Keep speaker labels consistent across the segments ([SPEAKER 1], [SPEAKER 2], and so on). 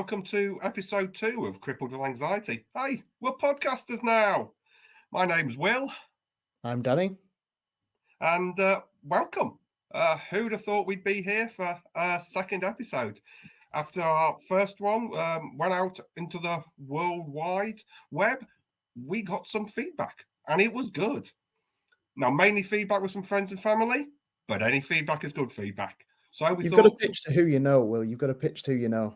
[SPEAKER 1] welcome to episode 2 of Crippled with Anxiety. Hey, we're podcasters now. My name's Will.
[SPEAKER 2] I'm Danny.
[SPEAKER 1] And welcome. Who'd have thought we'd be here for a second episode? After our first one went out into the worldwide web, we got some feedback, and it was good. Now, mainly feedback was from friends and family, but any feedback is good feedback. So
[SPEAKER 2] You've got to pitch to who you know, Will. You've got to pitch to who you know.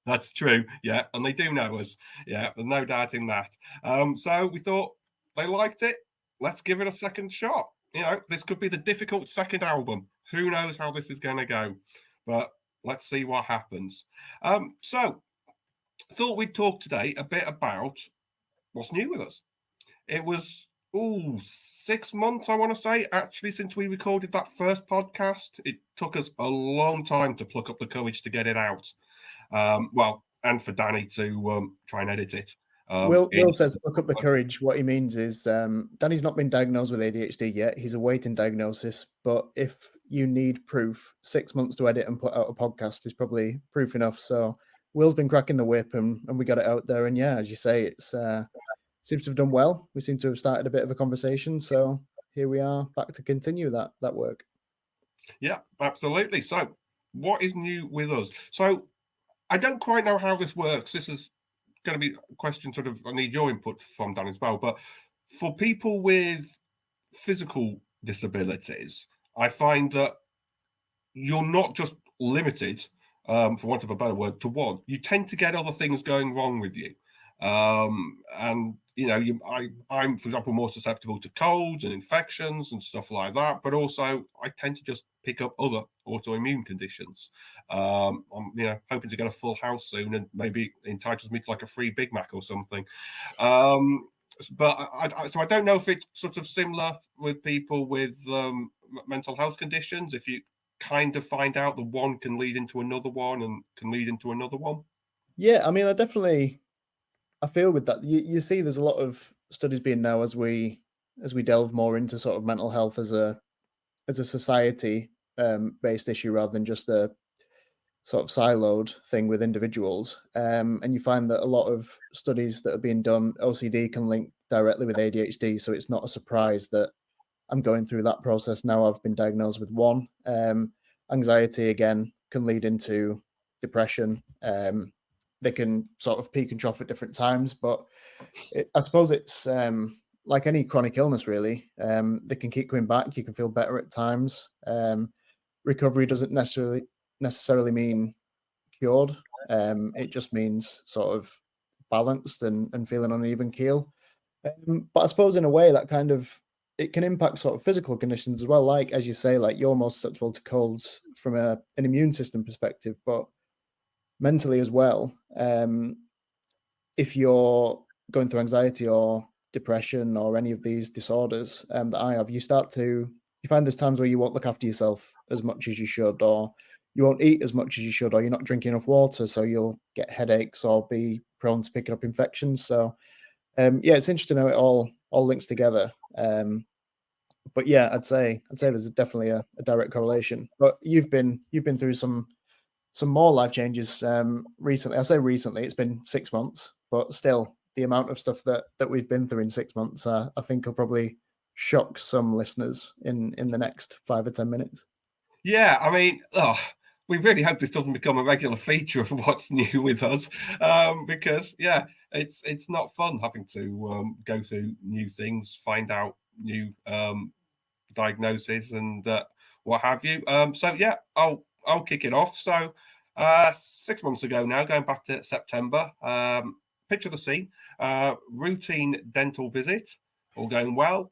[SPEAKER 1] That's true, yeah, and they do know us. Yeah, there's no doubt in that. So we thought they liked it. Let's give it a second shot. This could be the difficult second album. Who knows how this is going to go? But let's see what happens. So thought we'd talk today a bit about what's new with us. It was 6 months, I want to say, actually, since we recorded that first podcast. It took us a long time to pluck up the courage to get it out. And for Danny to try and edit it.
[SPEAKER 2] Will says, "Look up the courage." What he means is Danny's not been diagnosed with ADHD yet. He's awaiting diagnosis. But if you need proof, 6 months to edit and put out a podcast is probably proof enough. So Will's been cracking the whip, and we got it out there. And yeah, as you say, it's seems to have done well. We seem to have started a bit of a conversation. So here we are, back to continue that work.
[SPEAKER 1] Yeah, absolutely. So what is new with us? So I don't quite know how this works. This is going to be a question sort of, I need your input from Dan as well. But for people with physical disabilities, I find that you're not just limited, for want of a better word, to one. You tend to get other things going wrong with you. I'm, for example, more susceptible to colds and infections and stuff like that. But also, I tend to just pick up other autoimmune conditions. I'm, hoping to get a full house soon, and maybe entitles me to like a free Big Mac or something. But I don't know if it's sort of similar with people with mental health conditions. If you kind of find out the one can lead into another one and can lead into another one.
[SPEAKER 2] Yeah, I mean, I feel with that. You see, there's a lot of studies being now as we delve more into sort of mental health as a society based issue rather than just a sort of siloed thing with individuals. And you find that a lot of studies that are being done, OCD can link directly with ADHD. So it's not a surprise that I'm going through that process now. I've been diagnosed with one. Anxiety, again, can lead into depression. They can sort of peak and trough at different times, but I suppose it's like any chronic illness, really. They can keep coming back. You can feel better at times. Recovery doesn't necessarily mean cured. It just means sort of balanced and feeling on an even keel. But I suppose in a way that kind of, it can impact sort of physical conditions as well. Like, as you say, like you're more susceptible to colds from an immune system perspective, but mentally as well. If you're going through anxiety or depression or any of these disorders that I have, you find there's times where you won't look after yourself as much as you should, or you won't eat as much as you should, or you're not drinking enough water, so you'll get headaches or be prone to picking up infections. So it's interesting how it all links together. But yeah, I'd say there's definitely a direct correlation. But you've been through some more life changes recently. I say recently, it's been 6 months, but still the amount of stuff that we've been through in 6 months, I think will probably shock some listeners in the next 5 or 10 minutes.
[SPEAKER 1] Yeah, I mean, we really hope this doesn't become a regular feature of what's new with us, because it's not fun having to go through new things, find out new diagnoses and what have you. I'll kick it off. So 6 months ago now, going back to September, picture the scene, routine dental visit, all going well.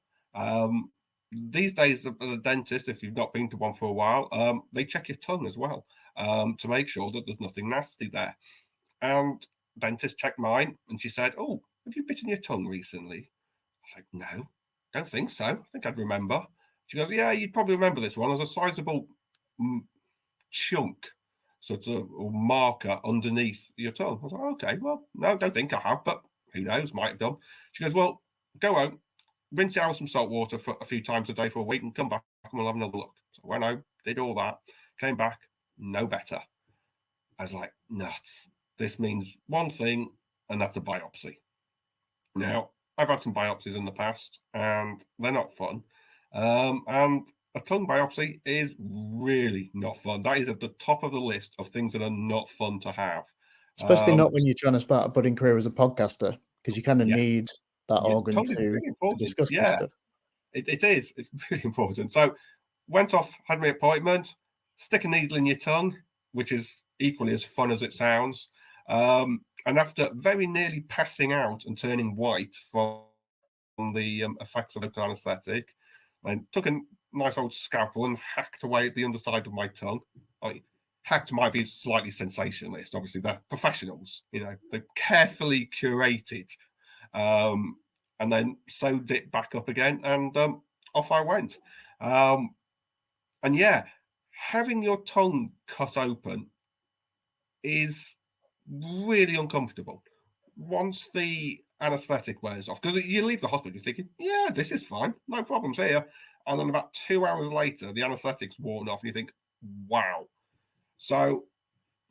[SPEAKER 1] These days, the dentist, if you've not been to one for a while, they check your tongue as well to make sure that there's nothing nasty there. And dentist checked mine, and she said, "Oh, have you bitten your tongue recently?" I was like, "No, don't think so. I think I'd remember." She goes, "Yeah, you'd probably remember this one. There's a sizable chunk, sort of marker underneath your tongue." I was like, "Okay, well, no, don't think I have, but who knows, might have done." She goes, "Well, go home, rinse it out with some salt water for a few times a day for a week and come back and we'll have another look." So went home, did all that, came back, no better. I was like, nuts. this means one thing, and that's a biopsy. Now, I've had some biopsies in the past, and they're not fun. And a tongue biopsy is really not fun. That is at the top of the list of things that are not fun to have.
[SPEAKER 2] Especially not when you're trying to start a budding career as a podcaster, because you kind of
[SPEAKER 1] Yeah.
[SPEAKER 2] need that organ
[SPEAKER 1] Totally
[SPEAKER 2] to
[SPEAKER 1] really important.
[SPEAKER 2] discuss this
[SPEAKER 1] Yeah,
[SPEAKER 2] stuff.
[SPEAKER 1] it is. It's really important. So, went off, had my appointment, stick a needle in your tongue, which is equally as fun as it sounds. And after very nearly passing out and turning white from the effects of local anaesthetic, I took a nice old scalpel and hacked away at the underside of my tongue. Hacked might be slightly sensationalist. Obviously, they're professionals. They're carefully curated, and then sewed it back up again, and off I went. And yeah, having your tongue cut open is really uncomfortable once the anesthetic wears off, because you leave the hospital you're thinking, yeah, this is fine, no problems here, and then about 2 hours later the anesthetic's worn off and you think, wow. So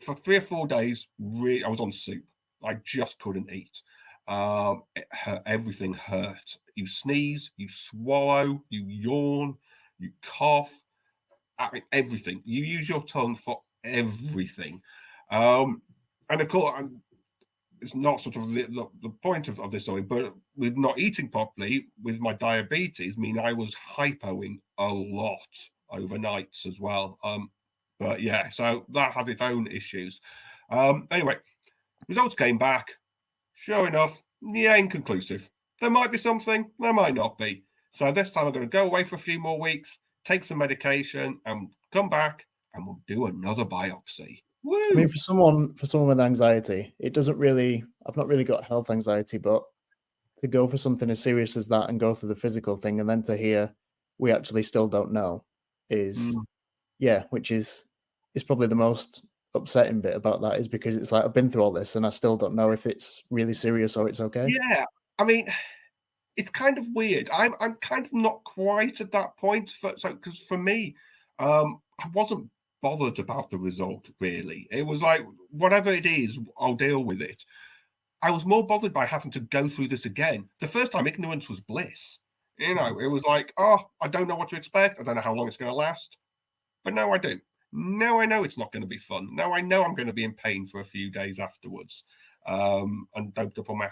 [SPEAKER 1] for 3 or 4 days, really, I was on soup. I just couldn't eat. It hurt, everything hurt. You sneeze, you swallow, you yawn, you cough. I mean, everything. You use your tongue for everything. And of course, it's not sort of the point of this story, but with not eating properly, with my diabetes, I was hypoing a lot overnights as well. But yeah, so that has its own issues. Anyway, results came back. Sure enough, yeah, inconclusive. There might be something, there might not be. So this time I'm going to go away for a few more weeks, take some medication, and come back, and we'll do another biopsy. Woo!
[SPEAKER 2] I mean, for someone with anxiety, it doesn't really. I've not really got health anxiety, but to go for something as serious as that and go through the physical thing, and then to hear we actually still don't know, is which is probably the most upsetting bit about that, is because it's like I've been through all this and I still don't know if it's really serious or it's okay.
[SPEAKER 1] Yeah, I mean, it's kind of weird. I'm kind of not quite at that point. Because for me, I wasn't bothered about the result really. It was like, whatever it is, I'll deal with it. I was more bothered by having to go through this again. The first time, ignorance was bliss. It was like, oh, I don't know what to expect. I don't know how long it's going to last. But now I do. Now I know it's not going to be fun. Now I know I'm going to be in pain for a few days afterwards, and doped up on my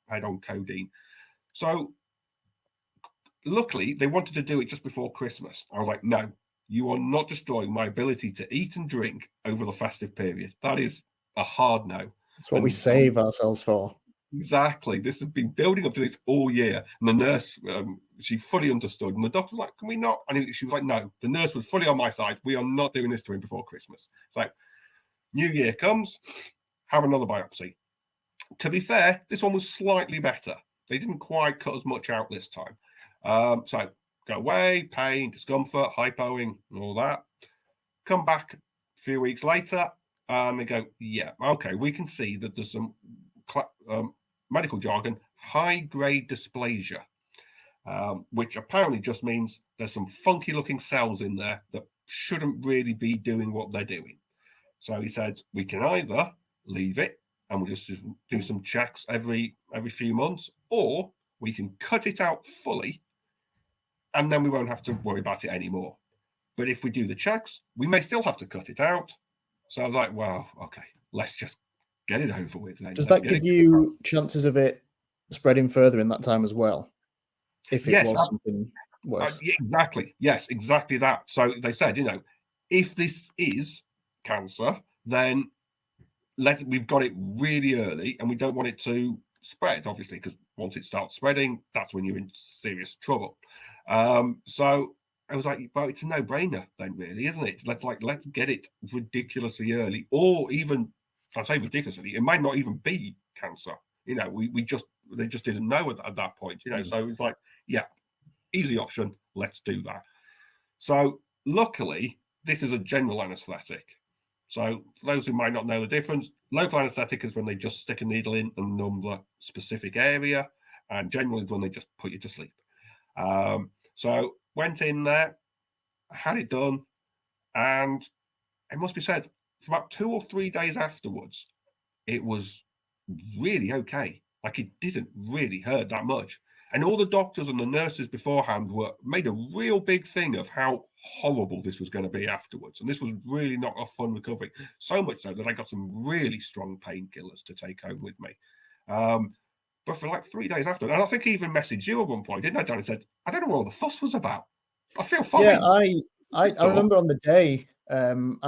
[SPEAKER 1] head on codeine. So luckily, they wanted to do it just before Christmas. I was like, no, you are not destroying my ability to eat and drink over the festive period. That is a hard no.
[SPEAKER 2] That's what we save ourselves for.
[SPEAKER 1] Exactly. This has been building up to this all year. And the nurse, she fully understood. And the doctor was like, can we not? And she was like, no. The nurse was fully on my side. We are not doing this to him before Christmas. It's like, New Year comes, have another biopsy. To be fair, this one was slightly better. They didn't quite cut as much out this time. So go away, pain, discomfort, hypoing, and all that. Come back a few weeks later, and they go, yeah, okay, we can see that there's some medical jargon, high-grade dysplasia, which apparently just means there's some funky-looking cells in there that shouldn't really be doing what they're doing. So he said, we can either leave it and we'll just do some checks every few months, or we can cut it out fully and then we won't have to worry about it anymore. But if we do the checks, we may still have to cut it out. So I was like, well, okay, let's just get it over with. Then.
[SPEAKER 2] Does that give you chances of it spreading further in that time as well? If it was something worse?
[SPEAKER 1] Exactly. Yes, exactly that. So they said, if this is cancer, then we've got it really early and we don't want it to spread, obviously, because once it starts spreading, that's when you're in serious trouble. So I was like, well, it's a no-brainer then, really, isn't it? Let's get it ridiculously early, or even, I say ridiculously, it might not even be cancer. They just didn't know at that point. So it's like, yeah, easy option. Let's do that. So luckily, this is a general anaesthetic. So for those who might not know the difference, local anaesthetic is when they just stick a needle in and numb the specific area, and general is when they just put you to sleep. So went in there, had it done, and it must be said, for about 2 or 3 days afterwards, it was really okay. Like it didn't really hurt that much. And all the doctors and the nurses beforehand made a real big thing of how horrible this was going to be afterwards. And this was really not a fun recovery. So much so that I got some really strong painkillers to take home with me. But for like 3 days after, and I think he even messaged you at one point, didn't I, Dan? He said, I don't know what all the fuss was about. I feel fine.
[SPEAKER 2] Yeah, I remember on the day I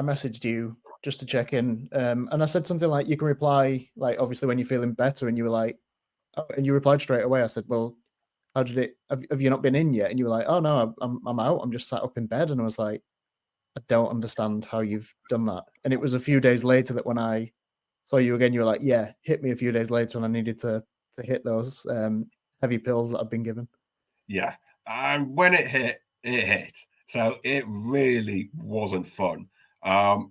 [SPEAKER 2] messaged you just to check in, and I said something like, you can reply, like, obviously when you're feeling better, and you were like, oh, and you replied straight away. I said, well, how did it, have you not been in yet? And you were like, oh no, I'm out. I'm just sat up in bed. And I was like, I don't understand how you've done that. And it was a few days later that when I saw you again, you were like, yeah, hit me a few days later, and I needed to hit those heavy pills that I've been given.
[SPEAKER 1] Yeah. And when it hit, it hit. So it really wasn't fun. I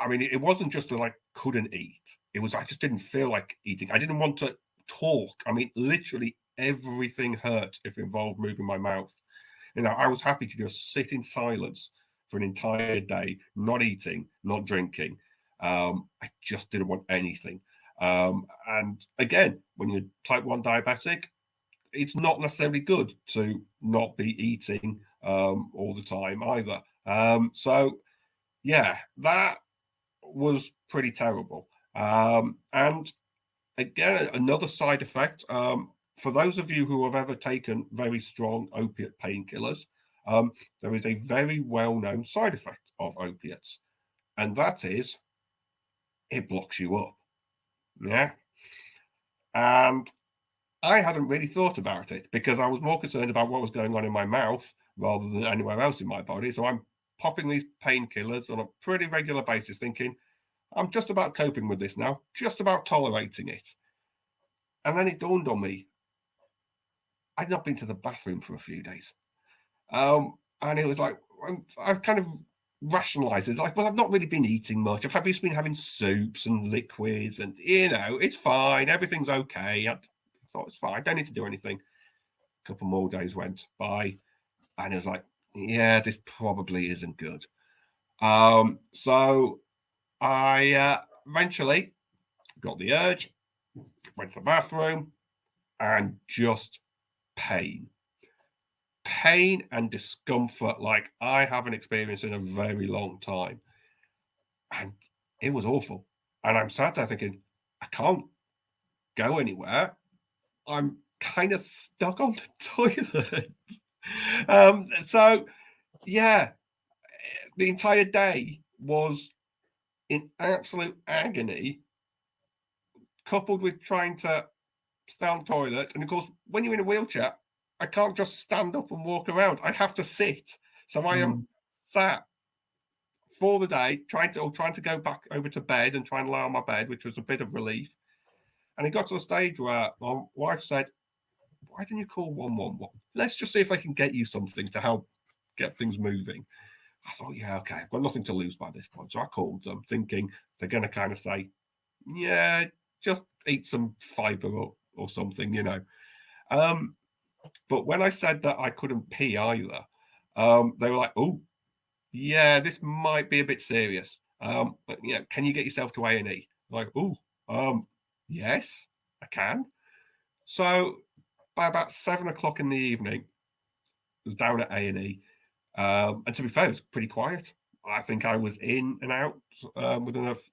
[SPEAKER 1] mean, it wasn't just that I couldn't eat. It was I just didn't feel like eating. I didn't want to talk. I mean, literally everything hurt if it involved moving my mouth. You know, I was happy to just sit in silence for an entire day, not eating, not drinking. I just didn't want anything. And again, when you're type 1 diabetic, it's not necessarily good to not be eating all the time either. So, yeah, that was pretty terrible. And again, another side effect for those of you who have ever taken very strong opiate painkillers, there is a very well-known side effect of opiates, and that is it blocks you up. Yeah. And I hadn't really thought about it because I was more concerned about what was going on in my mouth rather than anywhere else in my body. So I'm popping these painkillers on a pretty regular basis, thinking, I'm just about coping with this now, just about tolerating it. And then it dawned on me, I'd not been to the bathroom for a few days. And it was like, I've kind of rationalized it. Like, well, I've not really been eating much. I've just been having soups and liquids and, you know, it's fine. Everything's okay. I thought it's fine. Don't need to do anything. A couple more days went by and it was like, yeah, this probably isn't good. So I eventually got the urge, went to the bathroom, and just pain and discomfort like I haven't experienced in a very long time. And it was awful. And I'm sat there thinking, I can't go anywhere. I'm kind of stuck on the toilet. So, yeah, the entire day was in absolute agony, coupled with trying to stay on the toilet. And of course, when you're in a wheelchair, I can't just stand up and walk around. I have to sit. So I am sat for the day, trying to go back over to bed and try and lie on my bed, which was a bit of relief. And it got to the stage where my wife said, why didn't you call 111? Let's just see if I can get you something to help get things moving. I thought, yeah, okay, I've got nothing to lose by this point. So I called them thinking they're going to kind of say, yeah, just eat some fiber or something, you know. But when I said that I couldn't pee either, they were like, oh, yeah, this might be a bit serious. But, yeah, can you get yourself to A&E? Like, oh, yes, I can. So by about 7 o'clock in the evening, I was down at A&E. And to be fair, it was pretty quiet. I think I was in and out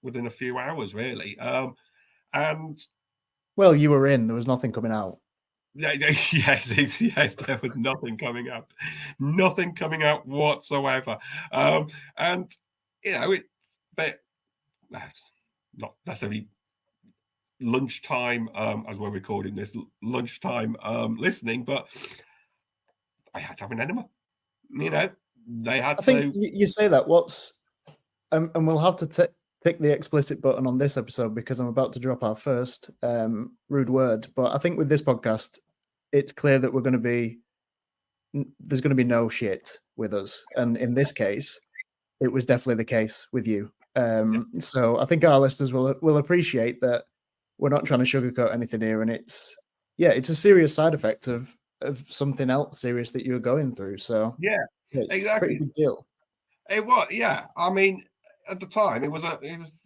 [SPEAKER 1] within a few hours, really. And
[SPEAKER 2] well, you were in. There was nothing coming out.
[SPEAKER 1] Yes, there was nothing coming out whatsoever. And you know, but not necessarily lunchtime as we're recording this, lunchtime listening, but I had to have an enema. You know, they had
[SPEAKER 2] I think you say that. And we'll have to tick the explicit button on this episode because I'm about to drop our first rude word. But I think with this podcast, it's clear that there's going to be no shit with us. And in this case, it was definitely the case with you. So I think our listeners will appreciate that we're not trying to sugarcoat anything here. And it's a serious side effect of something else serious that you were going through. So
[SPEAKER 1] yeah,
[SPEAKER 2] it's
[SPEAKER 1] exactly.
[SPEAKER 2] a pretty big deal.
[SPEAKER 1] It was, yeah. I mean, at the time, it was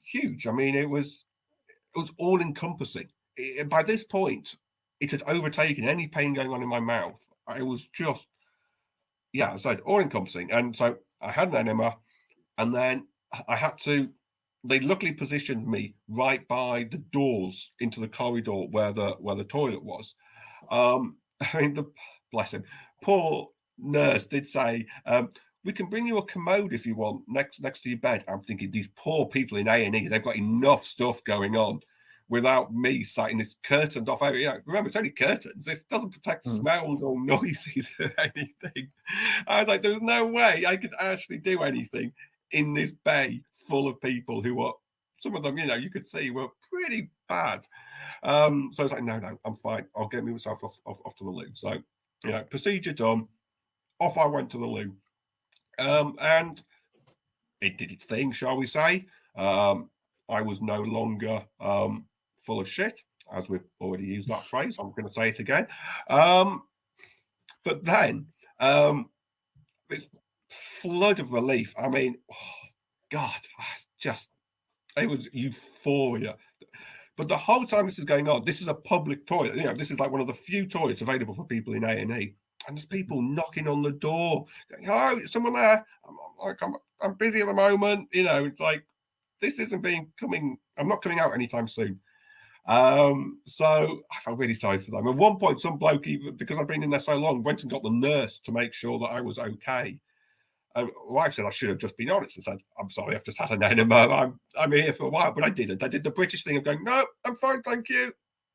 [SPEAKER 1] huge. I mean, it was was all encompassing. By this point, it had overtaken any pain going on in my mouth. I was just, yeah, I said all encompassing. And so I had an enema, and then I had to. They luckily positioned me right by the doors into the corridor where the toilet was. I mean, bless him, poor nurse did say, we can bring you a commode if you want next to your bed. I'm thinking, these poor people in A&E, they've got enough stuff going on without me sat in this curtained off area. Remember, it's only curtains. This doesn't protect smells or noises or anything. I was like, there's no way I could actually do anything in this bay full of people who were, some of them, you could see were pretty bad. So I was like, no, I'm fine. I'll get myself off to the loo. So, procedure done. Off I went to the loo. And it did its thing, shall we say. I was no longer full of shit, as we've already used that phrase. I'm going to say it again. But then this flood of relief. I mean, God, it was euphoria. But the whole time this is going on, this is a public toilet. This is like one of the few toilets available for people in A&E. And there's people knocking on the door, going, "Oh, is someone there?" I'm busy at the moment. It's like, this isn't I'm not coming out anytime soon. So I felt really sorry for them. At one point, some bloke, even because I'd been in there so long, went and got the nurse to make sure that I was okay. And my wife said I should have just been honest and said, "I'm sorry, I've just had an enema. I'm here for a while," but I didn't. I did the British thing of going, "No, I'm fine, thank you.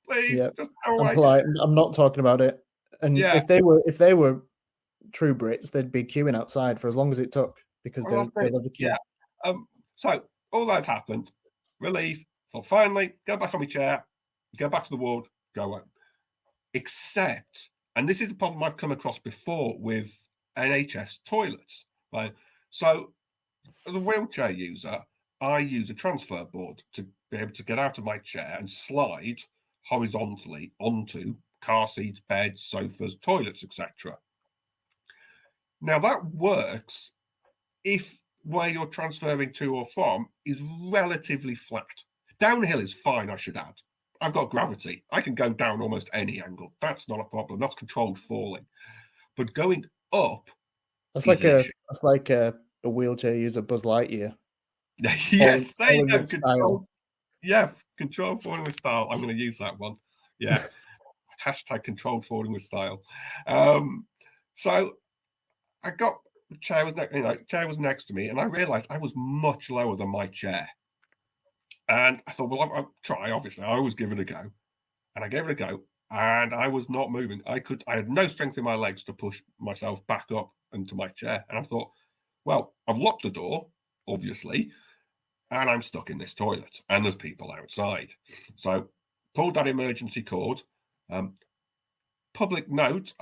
[SPEAKER 1] Please, just go away."
[SPEAKER 2] I'm polite. I'm not talking about it. And if they were true Brits, they'd be queuing outside for as long as it took, because they love the queue.
[SPEAKER 1] Yeah. So all that happened, relief. So finally, go back on my chair, go back to the ward, go home. Except, and this is a problem I've come across before with NHS toilets, right? So as a wheelchair user, I use a transfer board to be able to get out of my chair and slide horizontally onto car seats, beds, sofas, toilets, etc. Now that works if where you're transferring to or from is relatively flat. Downhill is fine, I should add. I've got gravity. I can go down almost any angle. That's not a problem. That's controlled falling. But going up,
[SPEAKER 2] that's like a wheelchair user Buzz Lightyear.
[SPEAKER 1] Yes, there you go. Control, controlled falling with style. I'm going to use that one. Yeah. Hashtag controlled falling with style. So I got the chair was next to me, and I realized I was much lower than my chair. And I thought, well, I'll try. Obviously, I always give it a go, and I gave it a go, and I was not moving. I had no strength in my legs to push myself back up into my chair. And I thought, well, I've locked the door, obviously, and I'm stuck in this toilet, and there's people outside. So pulled that emergency cord. Public note: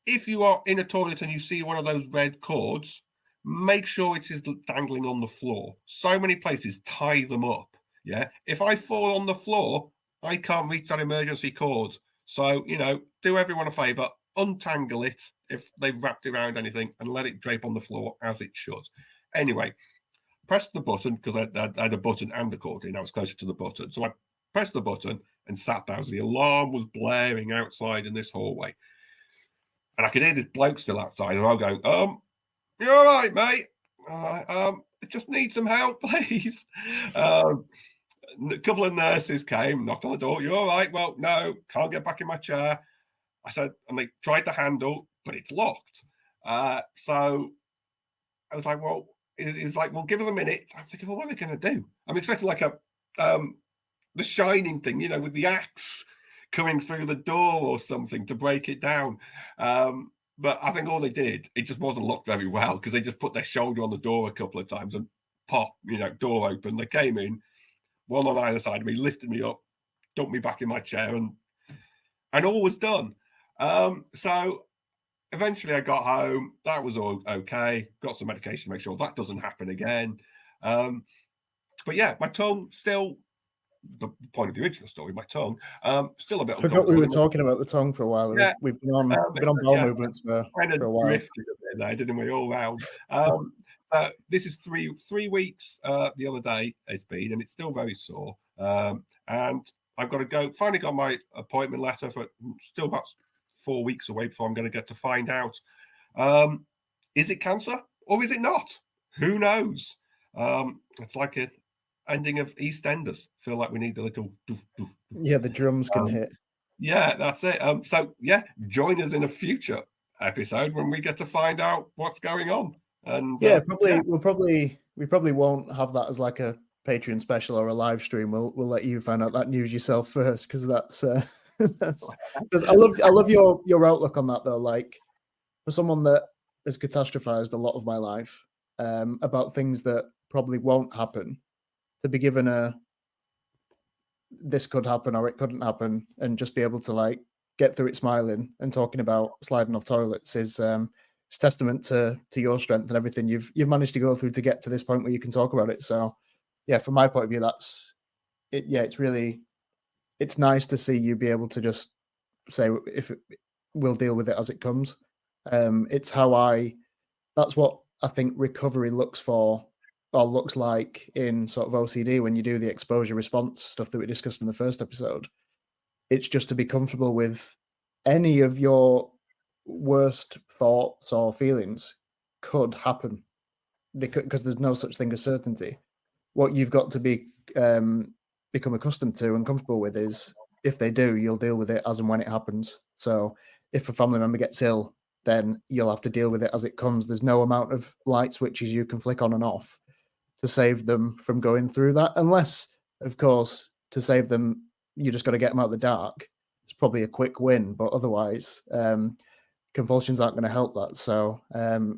[SPEAKER 1] if you are in a toilet and you see one of those red cords, make sure it is dangling on the floor. So many places tie them up. Yeah. If I fall on the floor, I can't reach that emergency cord. So, do everyone a favor, untangle it if they've wrapped it around anything and let it drape on the floor as it should. Anyway, pressed the button because I had a button and a cord in. I was closer to the button. So I pressed the button and sat down. The alarm was blaring outside in this hallway. And I could hear this bloke still outside, and I'm going, "You all right, mate? I just need some help, please." A couple of nurses came, knocked on the door. "You all right?" "Well, no, can't get back in my chair." I said, and they tried the handle, but it's locked. So I was like, "Well," it was like, "Well, give us a minute." I'm thinking, well, what are they going to do? I'm expecting like the Shining thing, with the axe coming through the door or something to break it down. But I think all they did, it just wasn't locked very well, because they just put their shoulder on the door a couple of times and pop, door open. They came in, one on either side of me, lifted me up, dumped me back in my chair, and all was done. So eventually I got home. That was all okay. Got some medication to make sure that doesn't happen again. But yeah, my tongue still, the point of the original story, my tongue, still a bit.
[SPEAKER 2] I forgot we were talking about the tongue for a while. Yeah. We've been on bowel movements for a while.
[SPEAKER 1] Drifted a bit there, didn't we? All round. This is three weeks. The other day it's been, and it's still very sore. and I've got to go. Finally got my appointment letter for still about 4 weeks away before I'm going to get to find out. Is it cancer or is it not? Who knows? It's like an ending of EastEnders. Feel like we need a little.
[SPEAKER 2] Yeah, the drums can hit.
[SPEAKER 1] Yeah, that's it. So yeah, join us in a future episode when we get to find out what's going on. And
[SPEAKER 2] yeah, we probably won't have that as like a Patreon special or a live stream. We'll let you find out that news yourself first, because that's because I love your outlook on that though. Like, for someone that has catastrophized a lot of my life about things that probably won't happen, to be given this could happen or it couldn't happen, and just be able to like get through it smiling and talking about sliding off toilets is testament to your strength and everything you've managed to go through to get to this point where you can talk about it. So yeah, from my point of view, that's it. Yeah, it's nice to see you be able to just say we'll deal with it as it comes. It's that's what I think recovery looks like in sort of OCD when you do the exposure response stuff that we discussed in the first episode. It's just to be comfortable with any of your worst thoughts or feelings could happen, because there's no such thing as certainty. What you've got to become accustomed to and comfortable with is, if they do, you'll deal with it as and when it happens. So if a family member gets ill, then you'll have to deal with it as it comes. There's no amount of light switches you can flick on and off to save them from going through that, unless, of course, to save them, you just got to get them out of the dark. It's probably a quick win, but otherwise, compulsions aren't going to help that. So,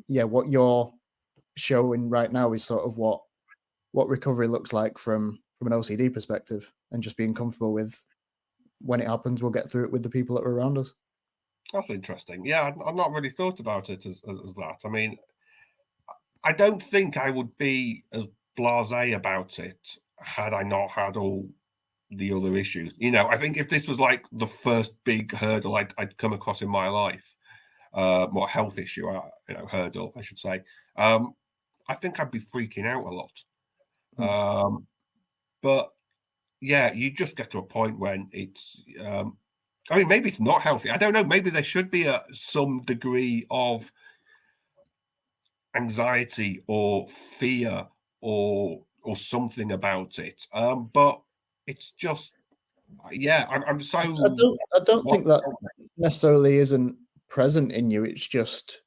[SPEAKER 2] yeah, what you're showing right now is sort of what recovery looks like from an OCD perspective, and just being comfortable with when it happens, we'll get through it with the people that are around us.
[SPEAKER 1] That's interesting. Yeah, I've not really thought about it as that. I mean, I don't think I would be as blasé about it had I not had all the other issues. I think if this was like the first big hurdle I'd come across in my life, more health issue, hurdle, I should say, I think I'd be freaking out a lot. But yeah, you just get to a point when it's, I mean, maybe it's not healthy. I don't know. Maybe there should be some degree of anxiety or fear or something about it. But it's just, yeah, I'm so.
[SPEAKER 2] I don't think that necessarily isn't present in you. It's just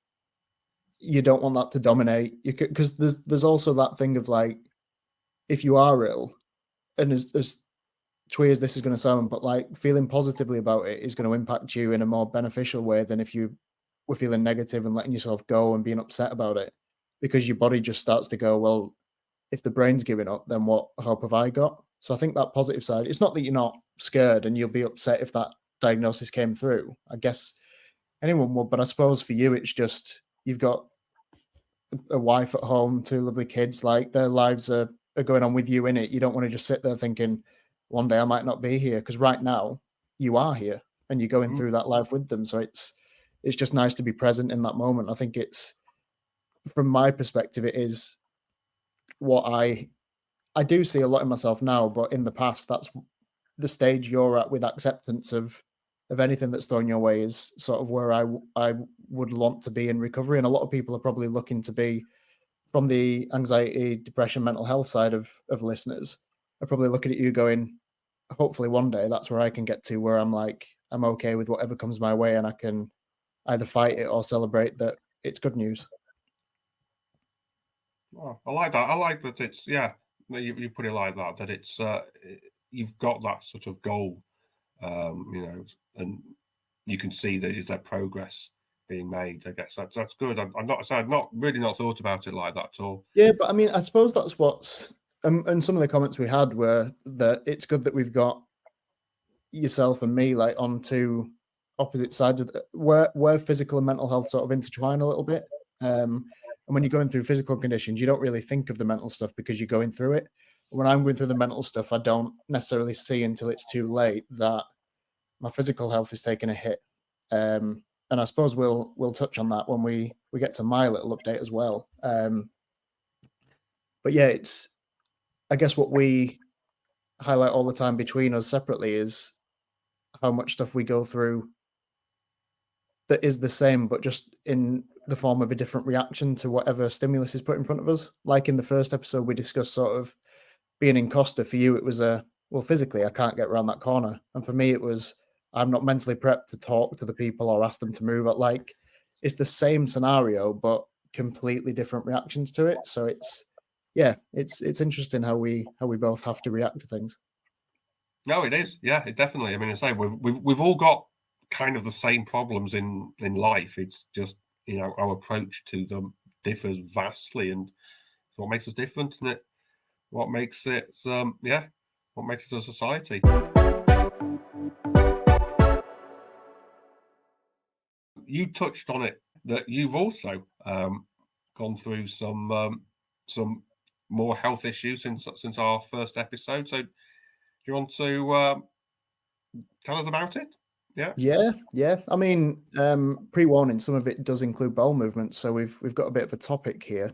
[SPEAKER 2] you don't want that to dominate you, because there's also that thing of like, if you are ill, and as twee as this is going to sound, but like feeling positively about it is going to impact you in a more beneficial way than if you were feeling negative and letting yourself go and being upset about it, because your body just starts to go, well, if the brain's giving up, then what hope have I got? So I think that positive side, it's not that you're not scared and you'll be upset if that diagnosis came through. I guess anyone would, but I suppose for you, it's just, you've got a wife at home, 2 lovely kids, like their lives are going on with you in it. You don't want to just sit there thinking, one day I might not be here, because right now you are here and you're going through that life with them. So it's just nice to be present in that moment. I think it's, from my perspective, it is what I do see a lot in myself now, but in the past, that's the stage you're at with acceptance of anything that's thrown your way, is sort of where I would want to be in recovery. And a lot of people are probably looking to be, from the anxiety, depression, mental health side of listeners, are probably looking at you going, hopefully one day that's where I can get to, where I'm like, I'm okay with whatever comes my way and I can either fight it or celebrate that it's good news.
[SPEAKER 1] Oh, I like that. I like that it's, yeah, you put it like that it's, you've got that sort of goal, and you can see that is that progress being made. I guess that's good. I've not really thought about it like that at all.
[SPEAKER 2] Yeah, but I mean, I suppose that's what's, and some of the comments we had were that it's good that we've got yourself and me like on two opposite sides of where physical and mental health sort of intertwine a little bit. And when you're going through physical conditions, you don't really think of the mental stuff because you're going through it. When I'm going through the mental stuff, I don't necessarily see until it's too late that my physical health is taking a hit. And I suppose we'll touch on that when we get to my little update as well. But yeah, it's, I guess what we highlight all the time between us separately is how much stuff we go through that is the same, but just in the form of a different reaction to whatever stimulus is put in front of us. Like in the first episode, we discussed sort of being in Costa. For you, it was well, physically, I can't get around that corner. And for me, it was, I'm not mentally prepped to talk to the people or ask them to move. Like, it's the same scenario, but completely different reactions to it. So it's interesting how we both have to react to things.
[SPEAKER 1] No, it is. Yeah, it definitely. I mean, I say we've all got kind of the same problems in life. It's just, you know, our approach to them differs vastly, and it's what makes us different, isn't it? What makes it, what makes it a society. You touched on it that you've also gone through some more health issues since our first episode. So, do you want to tell us about it?
[SPEAKER 2] Yeah. I mean, pre-warning, some of it does include bowel movements, so we've got a bit of a topic here.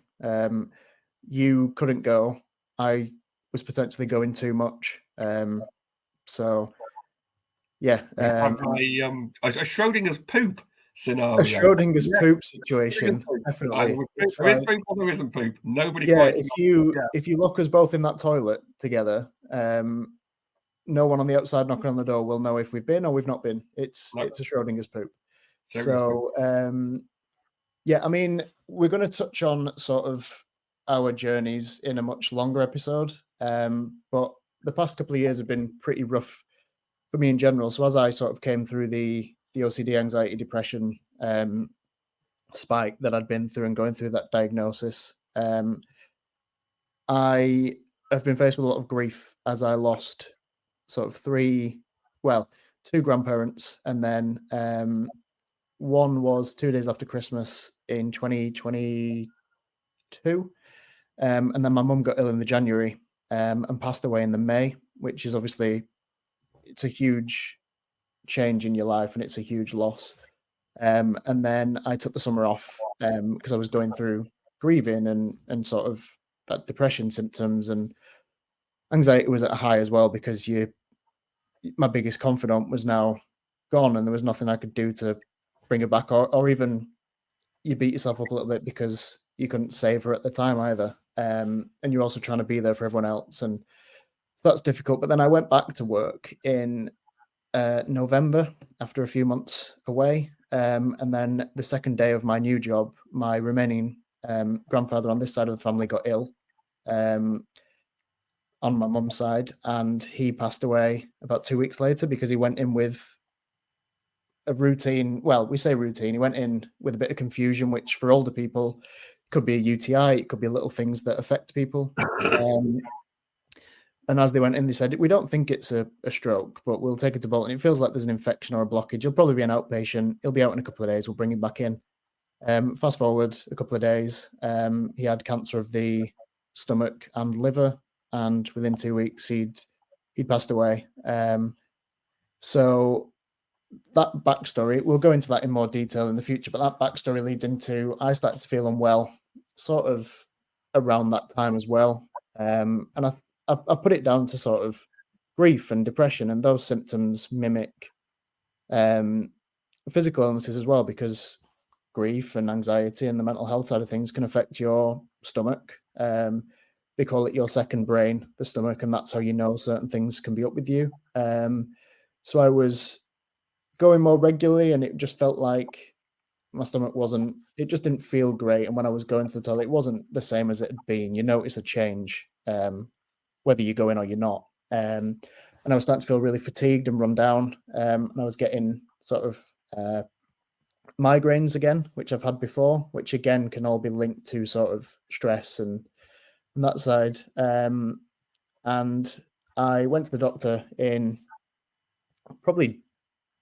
[SPEAKER 2] You couldn't go. I was potentially going too much. So yeah,
[SPEAKER 1] a Schrodinger's poop scenario.
[SPEAKER 2] A Schrodinger's poop situation, definitely.
[SPEAKER 1] There is poop or there isn't poop. Nobody.
[SPEAKER 2] Yeah, if you lock us both in that toilet together, no one on the outside knocking on the door will know if we've been or we've not been. It's a Schrodinger's poop. So I mean, we're going to touch on sort of our journeys in a much longer episode, but the past couple of years have been pretty rough for me in general. So as I sort of came through the OCD, anxiety, depression spike that I'd been through and going through that diagnosis, I have been faced with a lot of grief as I lost sort of two grandparents, and then one was 2 days after Christmas in 2022, and then my mum got ill in the January and passed away in the May, which is obviously, it's a huge change in your life and it's a huge loss. And then I took the summer off because I was going through grieving and sort of that depression symptoms, and anxiety was at a high as well because my biggest confidant was now gone and there was nothing I could do to bring her back, or even you beat yourself up a little bit because you couldn't save her at the time either. And you're also trying to be there for everyone else, and that's difficult. But then I went back to work in November after a few months away. And then the second day of my new job, my remaining grandfather on this side of the family got ill on my mum's side, and he passed away about 2 weeks later because he went in with a routine. Well, we say routine. He went in with a bit of confusion, which for older people could be a UTI. It could be little things that affect people. And as they went in, they said, we don't think it's a stroke, but we'll take it to Bolton. It feels like there's an infection or a blockage. He'll probably be an outpatient. He'll be out in a couple of days. We'll bring him back in. Fast forward a couple of days, he had cancer of the stomach and liver, and within 2 weeks, he'd passed away. So that backstory, we'll go into that in more detail in the future, but that backstory leads into, I started to feel unwell sort of around that time as well. And I put it down to sort of grief and depression, and those symptoms mimic physical illnesses as well, because grief and anxiety and the mental health side of things can affect your stomach. They call it your second brain, the stomach, and that's how you know certain things can be up with you. So I was going more regularly, and it just felt like my stomach it just didn't feel great. And when I was going to the toilet, it wasn't the same as it had been. You notice a change, whether you go in or you're not. And I was starting to feel really fatigued and run down. And I was getting sort of migraines again, which I've had before, which again can all be linked to sort of stress and that side. And I went to the doctor in probably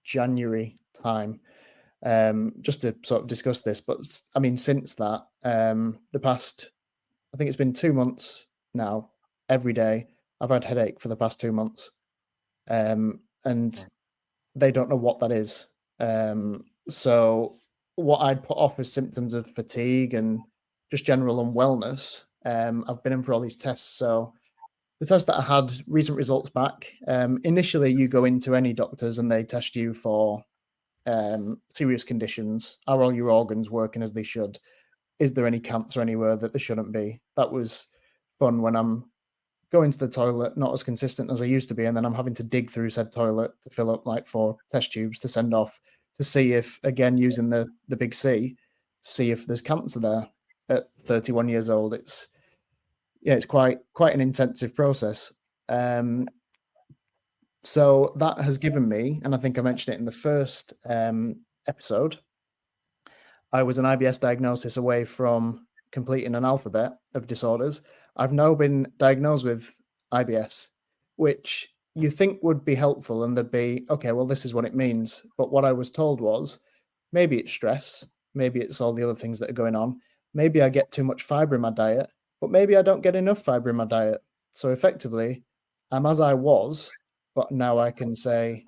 [SPEAKER 2] January time, just to sort of discuss this. But I mean, since that, the past, I think it's been 2 months now, every day I've had headache for the past 2 months, and they don't know what that is. So what I'd put off as symptoms of fatigue and just general unwellness, I've been in for all these tests. So the test that I had, recent results back. Initially, you go into any doctors and they test you for serious conditions. Are all your organs working as they should? Is there any cancer anywhere that there shouldn't be? That was fun when I'm going to the toilet, not as consistent as I used to be, and then I'm having to dig through said toilet to fill up like 4 test tubes to send off to see if, again, using the big C, see if there's cancer there at 31 years old. It's quite an intensive process. So that has given me, and I think I mentioned it in the first episode, I was an IBS diagnosis away from completing an alphabet of disorders. I've now been diagnosed with IBS, which you think would be helpful, and there'd be, okay, well, this is what it means. But what I was told was, maybe it's stress, maybe it's all the other things that are going on. Maybe I get too much fiber in my diet, but maybe I don't get enough fiber in my diet. So effectively, I'm as I was, but now I can say,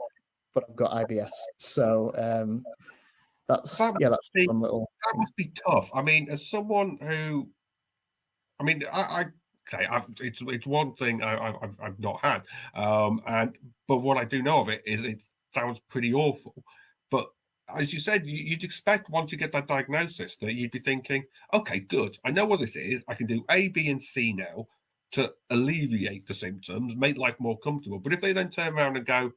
[SPEAKER 2] but I've got IBS. So that's
[SPEAKER 1] That
[SPEAKER 2] that's
[SPEAKER 1] must be,
[SPEAKER 2] one little
[SPEAKER 1] that
[SPEAKER 2] thing.
[SPEAKER 1] must be tough. I mean, as someone who, I mean, I say it's one thing I've not had, and but what I do know of it is it sounds pretty awful. But as you said, you'd expect once you get that diagnosis that you'd be thinking, okay, good, I know what this is. I can do A, B, and C now to alleviate the symptoms, make life more comfortable. But if they then turn around and go,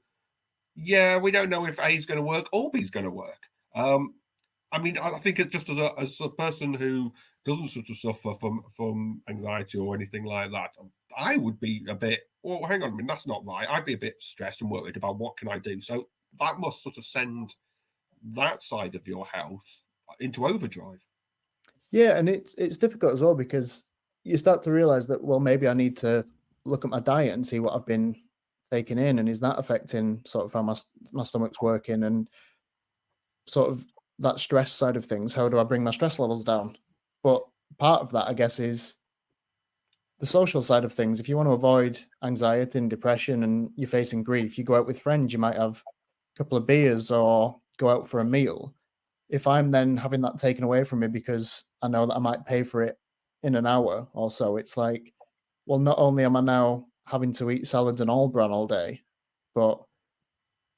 [SPEAKER 1] yeah, we don't know if A is going to work or B is going to work. I mean, I think it's just as a person who doesn't sort of suffer from anxiety or anything like that, I would be a bit, well, hang on a minute, that's not right. I'd be a bit stressed and worried about what can I do. So that must sort of send that side of your health into overdrive.
[SPEAKER 2] Yeah, and it's difficult as well because you start to realize that, well, maybe I need to look at my diet and see what I've been taking in, and is that affecting sort of how my stomach's working, and sort of that stress side of things. How do I bring my stress levels down? But part of that, I guess, is the social side of things. If you want to avoid anxiety and depression and you're facing grief, you go out with friends, you might have a couple of beers or go out for a meal. If I'm then having that taken away from me because I know that I might pay for it in an hour or so, it's like, well, not only am I now having to eat salads and all bran all day, but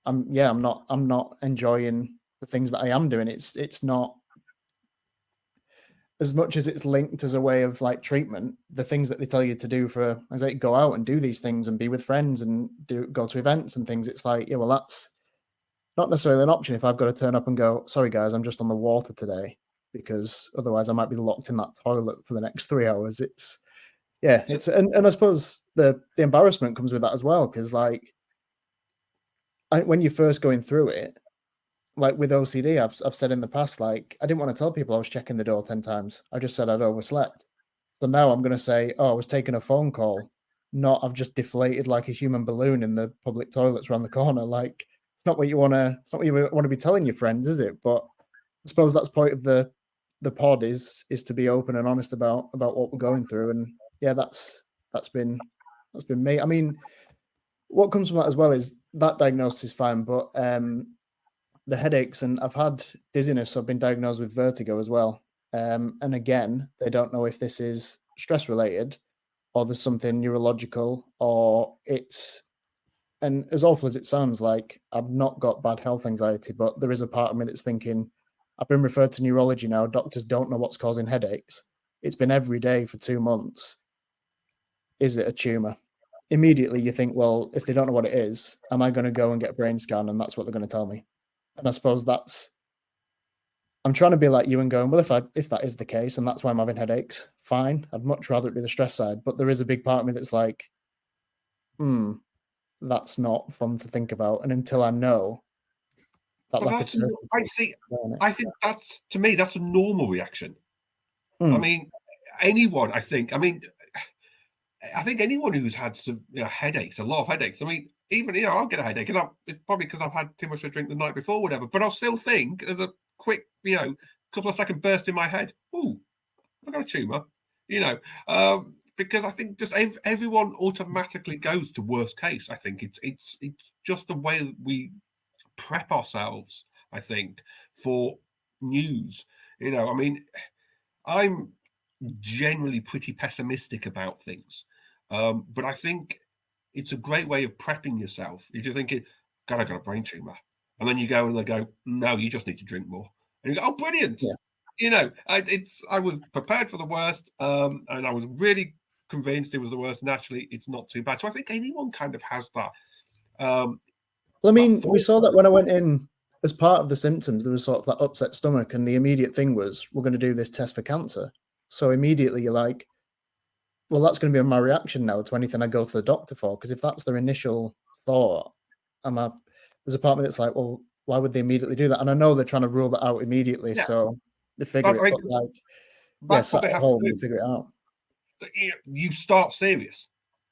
[SPEAKER 2] I'm not enjoying the things that I am doing. It's not, as much as it's linked as a way of like treatment, the things that they tell you to do for, as like, go out and do these things and be with friends and go to events and things. It's like, yeah, well, that's not necessarily an option if I've got to turn up and go, sorry guys, I'm just on the water today, because otherwise I might be locked in that toilet for the next 3 hours. It's, yeah,
[SPEAKER 1] So,
[SPEAKER 2] it's, and I suppose the embarrassment comes with that as well, because like when you're first going through it, like with OCD, I've said in the past, like I didn't want to tell people I was checking the door 10 times. I just said I'd overslept. So now I'm going to say, oh, I was taking a phone call, not I've just deflated like a human balloon in the public toilets around the corner. Like it's not what you want to, it's not what you want to be telling your friends, is it? But I suppose that's part of the pod is to be open and honest about what we're going through. And yeah, that's been me. I mean, what comes from that as well is that diagnosis is fine, but the headaches, and I've had dizziness, so I've been diagnosed with vertigo as well. And again, they don't know if this is stress related or there's something neurological, or it's, and as awful as it sounds, like I've not got bad health anxiety, but there is a part of me that's thinking, I've been referred to neurology now. Doctors don't know what's causing headaches. It's been every day for 2 months. Is it a tumor? Immediately you think, well, if they don't know what it is, am I going to go and get a brain scan and that's what they're going to tell me? And I suppose that's, I'm trying to be like you and going, well, if that is the case and that's why I'm having headaches, fine. I'd much rather it be the stress side. But there is a big part of me that's like, that's not fun to think about. And until I know that
[SPEAKER 1] but
[SPEAKER 2] lack of
[SPEAKER 1] that's,
[SPEAKER 2] certainty.
[SPEAKER 1] I think that's, to me, that's a normal reaction. I
[SPEAKER 2] Mm,
[SPEAKER 1] mean, anyone, I think anyone who's had some headaches, a lot of headaches. I mean, even I'll get a headache, and it's probably because I've had too much to drink the night before, whatever. But I'll still think there's a quick, couple of second burst in my head. Oh, I've got a tumor, because I think just everyone automatically goes to worst case. I think it's just the way that we prep ourselves. I think for news. I mean, I'm generally pretty pessimistic about things. But I think it's a great way of prepping yourself. If you're thinking, God, I got a brain tumor, and then you go and they go, no, you just need to drink more, and you go, oh, brilliant.
[SPEAKER 2] Yeah.
[SPEAKER 1] You know, I was prepared for the worst, and I was really convinced it was the worst. And actually, it's not too bad. So I think anyone kind of has that.
[SPEAKER 2] Well, I mean, we saw that when I went in as part of the symptoms, there was sort of that upset stomach, and the immediate thing was, we're going to do this test for cancer. So immediately you're like, well, that's going to be my reaction now to anything I go to the doctor for. Because if that's their initial thought, there's a part of me that's like, well, why would they immediately do that? And I know they're trying to rule that out immediately,
[SPEAKER 1] Yeah.
[SPEAKER 2] so they figure
[SPEAKER 1] But, I
[SPEAKER 2] it.
[SPEAKER 1] mean,
[SPEAKER 2] But like,
[SPEAKER 1] that's what
[SPEAKER 2] sat
[SPEAKER 1] they
[SPEAKER 2] at
[SPEAKER 1] have
[SPEAKER 2] home
[SPEAKER 1] to
[SPEAKER 2] and
[SPEAKER 1] do.
[SPEAKER 2] figure it out.
[SPEAKER 1] You start serious,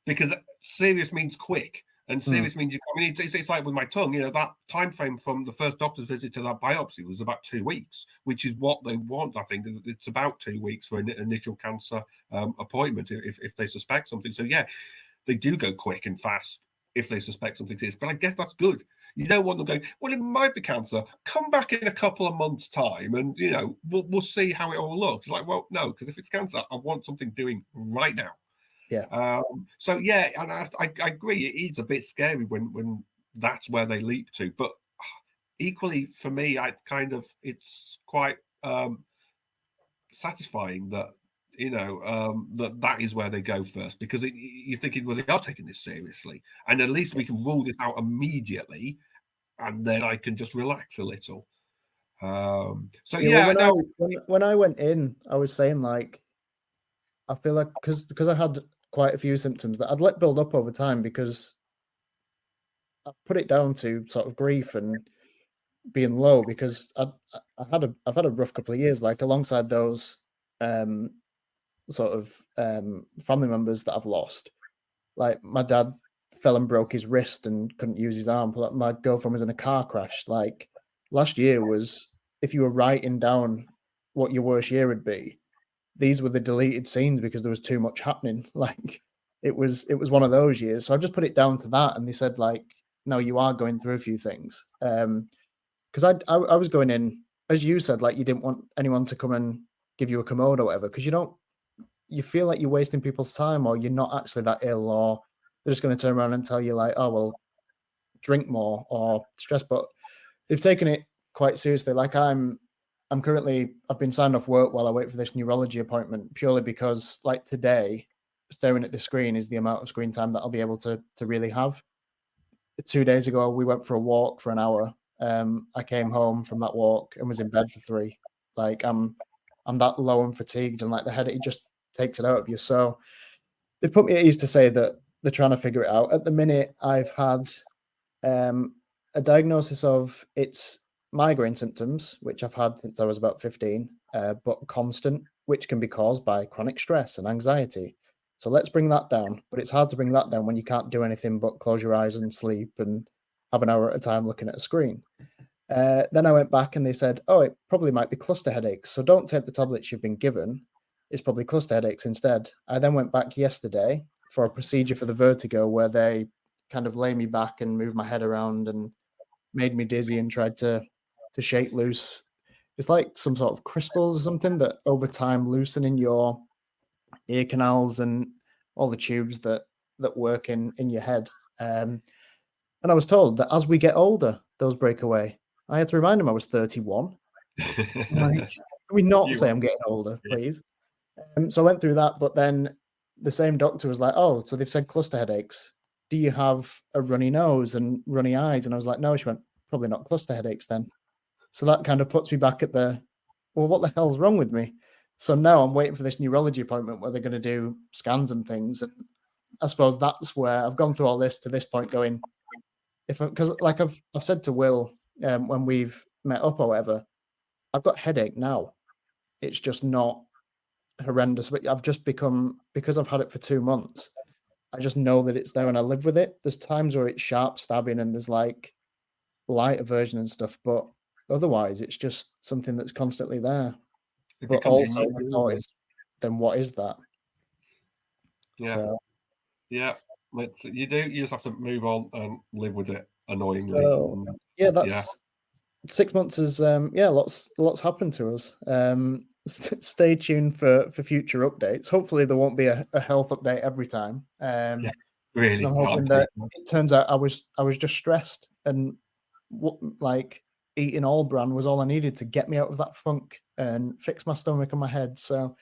[SPEAKER 1] because serious means quick, and serious means you. I mean, it's like with my tongue. You know, that time frame from the first doctor's visit to that biopsy was about 2 weeks, which is what they want. I think it's about 2 weeks for an initial cancer appointment if they suspect something. So yeah, they do go quick and fast if they suspect something is. But I guess that's good. You don't want them going, well, it might be cancer. Come back in a couple of months' time, and you know we'll see how it all looks. It's like, well, no, because if it's cancer, I want something doing right now.
[SPEAKER 2] Yeah.
[SPEAKER 1] So yeah, and I agree. It is a bit scary when that's where they leap to. But equally, for me, it's quite satisfying that that is where they go first, because you're thinking, well, they are taking this seriously, and at least we can rule this out immediately, and then I can just relax a little. So yeah,
[SPEAKER 2] well, when I went in, I was saying like, I feel like because I had quite a few symptoms that I'd let build up over time, because I put it down to sort of grief and being low, because I've had a rough couple of years, like alongside those sort of family members that I've lost. Like my dad fell and broke his wrist and couldn't use his arm. Like my girlfriend was in a car crash. Like last year was, if you were writing down what your worst year would be, these were the deleted scenes because there was too much happening. Like it was one of those years. So I just put it down to that, and they said like, no, you are going through a few things. Because I was going in, as you said, like you didn't want anyone to come and give you a commode or whatever, because you feel like you're wasting people's time, or you're not actually that ill, or they're just going to turn around and tell you like, oh well, drink more or stress. But they've taken it quite seriously. Like I've been signed off work while I wait for this neurology appointment, purely because like today, staring at the screen is the amount of screen time that I'll be able to really have. 2 days ago, we went for a walk for an hour. I came home from that walk and was in bed for 3. Like I'm that low and fatigued, and like the headache just takes it out of you. So they've put me at ease to say that they're trying to figure it out. At the minute, I've had a diagnosis of it's migraine symptoms, which I've had since I was about 15, but constant, which can be caused by chronic stress and anxiety. So let's bring that down. But it's hard to bring that down when you can't do anything but close your eyes and sleep and have an hour at a time looking at a screen. Then I went back and they said, oh, it probably might be cluster headaches. So don't take the tablets you've been given. It's probably cluster headaches instead. I then went back yesterday for a procedure for the vertigo, where they kind of lay me back and move my head around and made me dizzy and tried to shake loose. It's like some sort of crystals or something that over time loosen in your ear canals and all the tubes that work in your head. And I was told that as we get older, those break away. I had to remind him I was 31. Like, can we not say I'm getting older, please? So I went through that, but then the same doctor was like, oh, so they've said cluster headaches. Do you have a runny nose and runny eyes? And I was like, no. She went, probably not cluster headaches then. So that kind of puts me back at well, what the hell's wrong with me? So now I'm waiting for this neurology appointment where they're going to do scans and things. And I suppose that's where I've gone through all this to this point going, because like I've said to Will when we've met up or whatever, I've got headache now. It's just not horrendous, but I've just become, because I've had it for 2 months, I just know that it's there and I live with it. There's times where it's sharp stabbing and there's like light aversion and stuff, but otherwise it's just something that's constantly there. But also the thought is, then what is that?
[SPEAKER 1] Yeah.
[SPEAKER 2] So,
[SPEAKER 1] yeah. You just have to move on and live with it, annoyingly.
[SPEAKER 2] So, yeah, that's 6 months is lots happened to us. stay tuned for future updates. Hopefully, there won't be a health update every time.
[SPEAKER 1] Yeah,
[SPEAKER 2] 'Cause
[SPEAKER 1] really
[SPEAKER 2] I'm
[SPEAKER 1] can't
[SPEAKER 2] hoping
[SPEAKER 1] do
[SPEAKER 2] that
[SPEAKER 1] it.
[SPEAKER 2] it turns out I was just stressed, and like eating all bran was all I needed to get me out of that funk and fix my stomach and my head. So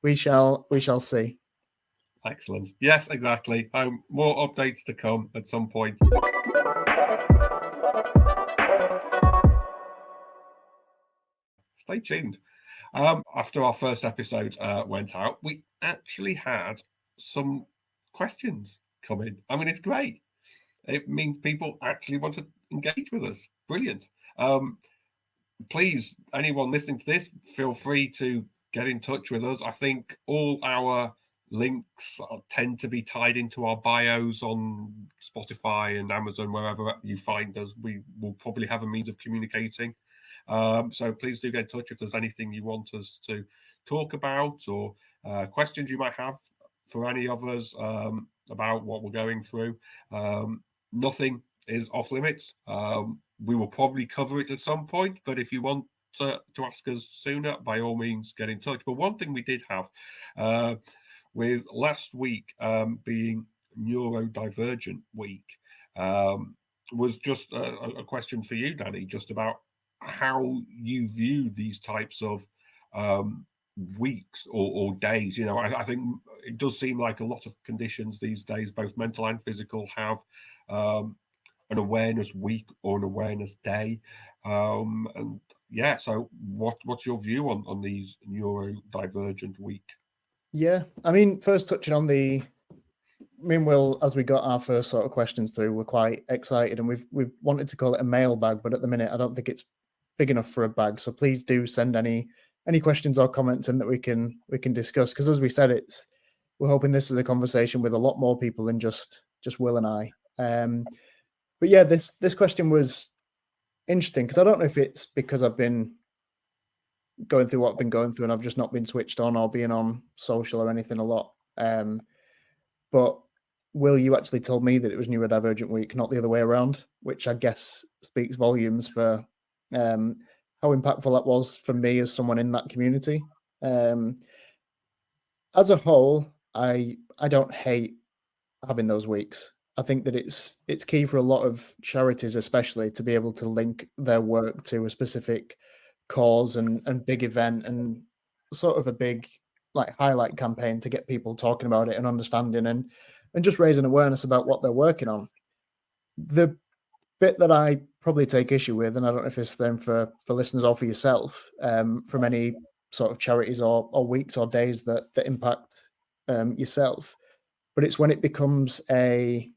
[SPEAKER 2] we shall see.
[SPEAKER 1] Excellent. Yes, exactly. More updates to come at some point. Stay tuned. After our first episode went out, we actually had some questions come in. I mean, it's great. It means people actually want to engage with us. Brilliant. Please, anyone listening to this, feel free to get in touch with us. I think all our links tend to be tied into our bios on Spotify and Amazon, wherever you find us. We will probably have a means of communicating. So please do get in touch if there's anything you want us to talk about, or questions you might have for any of us about what we're going through. Nothing is off limits. We will probably cover it at some point, but if you want to ask us sooner, by all means get in touch. But one thing we did have, with last week being neurodivergent week, was just a question for you, Danny, just about how you view these types of weeks or days. You know, I think it does seem like a lot of conditions these days, both mental and physical, have an awareness week or an awareness day. And yeah, so what's your view on these neurodivergent week?
[SPEAKER 2] Yeah, I mean, first touching on the, I mean, well, as we got our first sort of questions through, we're quite excited, and we've wanted to call it a mailbag, but at the minute, I don't think it's big enough for a bag. So please do send any questions or comments in that we can discuss, because as we said, we're hoping this is a conversation with a lot more people than just Will and I. But yeah, this question was interesting because I don't know if it's because I've been going through what I've been going through and I've just not been switched on or being on social or anything a lot. But Will, you actually told me that it was neurodivergent week, not the other way around, which I guess speaks volumes for how impactful that was for me as someone in that community. As a whole, I don't hate having those weeks. I think that it's key for a lot of charities, especially, to be able to link their work to a specific cause and big event, and sort of a big like highlight campaign to get people talking about it and understanding and just raising awareness about what they're working on. The bit that I probably take issue with, and I don't know if it's then for listeners or for yourself, from any sort of charities or weeks or days that impact yourself, but it's when it becomes a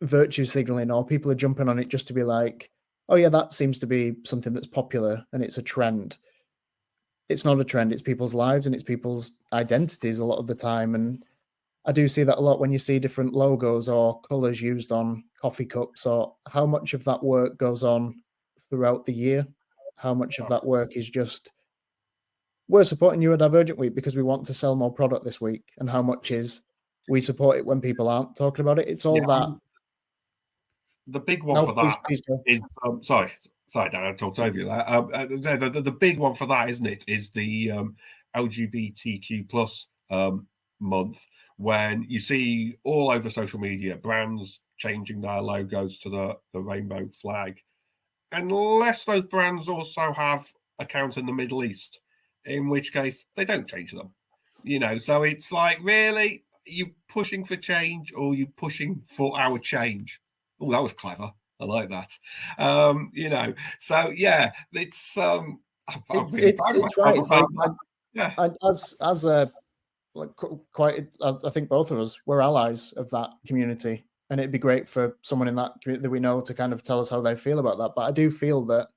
[SPEAKER 2] virtue signaling, or people are jumping on it just to be like, oh yeah, that seems to be something that's popular and it's a trend. It's not a trend, it's people's lives and it's people's identities a lot of the time. And I do see that a lot when you see different logos or colors used on coffee cups, or how much of that work goes on throughout the year. How much of that work is just, we're supporting Neurodivergent Week because we want to sell more product this week, and how much is we support it when people aren't talking about it. It's all that.
[SPEAKER 1] The big one
[SPEAKER 2] No,
[SPEAKER 1] for that
[SPEAKER 2] please go.
[SPEAKER 1] is sorry, Dan, I talked over you there. The big one for that, isn't it, is the LGBTQ plus month, when you see all over social media brands changing their logos to the rainbow flag, unless those brands also have accounts in the Middle East, in which case they don't change them. You know, so it's like, really, you pushing for change, or you pushing for our change? Oh, that was clever. I like that. You know, so yeah, it's
[SPEAKER 2] it's right. It's like
[SPEAKER 1] yeah,
[SPEAKER 2] as a like quite. I think both of us, we're allies of that community, and it'd be great for someone in that community that we know to kind of tell us how they feel about that. But I do feel that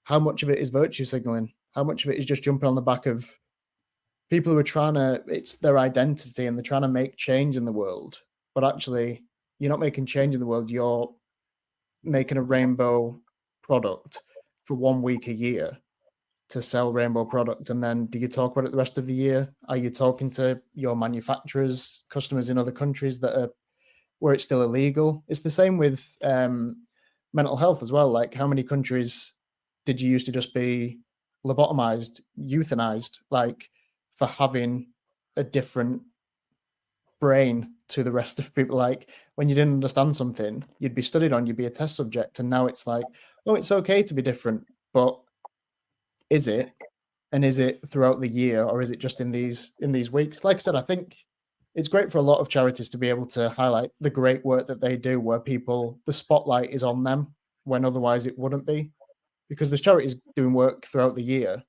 [SPEAKER 2] how much of it is virtue signaling, how much of it is just jumping on the back of people who are trying to, it's their identity and they're trying to make change in the world. But actually, you're not making change in the world. You're making a rainbow product for 1 week a year to sell rainbow product. And then do you talk about it the rest of the year? Are you talking to your manufacturers, customers in other countries that are where it's still illegal? It's the same with mental health as well. Like, how many countries did you used to just be lobotomized, euthanized, like for having a different brain to the rest of people. Like when you didn't understand something, you'd be studied on, you'd be a test subject, and now it's like, oh, it's okay to be different, but is it? And is it throughout the year, or is it just in these weeks? Like I said, I think it's great for a lot of charities to be able to highlight the great work that they do, where the spotlight is on them when otherwise it wouldn't be, because there's charities doing work throughout the year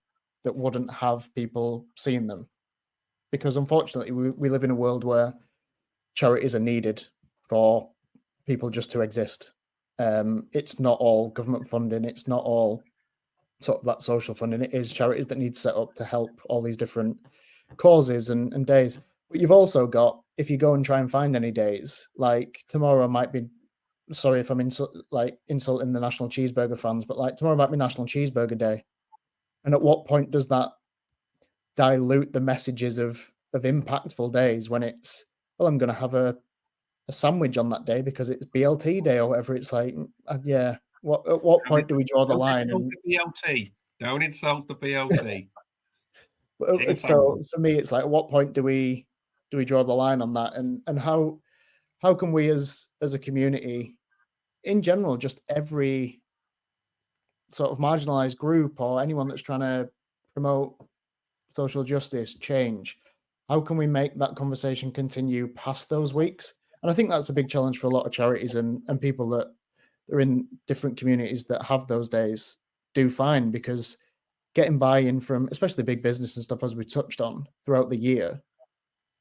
[SPEAKER 2] that wouldn't have people seeing them, because unfortunately we live in a world where charities are needed for people just to exist. It's not all government funding, it's not all sort of that social funding. It is charities that need set up to help all these different causes and days. But you've also got, if you go and try and find any days, like tomorrow might be, sorry if I'm insulting the National Cheeseburger fans, but like tomorrow might be National Cheeseburger Day. And at what point does that dilute the messages of impactful days when it's, well, I'm going to have a sandwich on that day because it's BLT day or whatever? It's like, yeah, at what point do we draw the line?
[SPEAKER 1] Don't insult the BLT. Don't insult the BLT.
[SPEAKER 2] So for me, it's like, at what point do we draw the line on that? And how can we as a community in general, just every sort of marginalized group or anyone that's trying to promote social justice, change, how can we make that conversation continue past those weeks? And I think that's a big challenge for a lot of charities and people that are in different communities that have those days do find, because getting buy-in from especially big business and stuff, as we touched on throughout the year,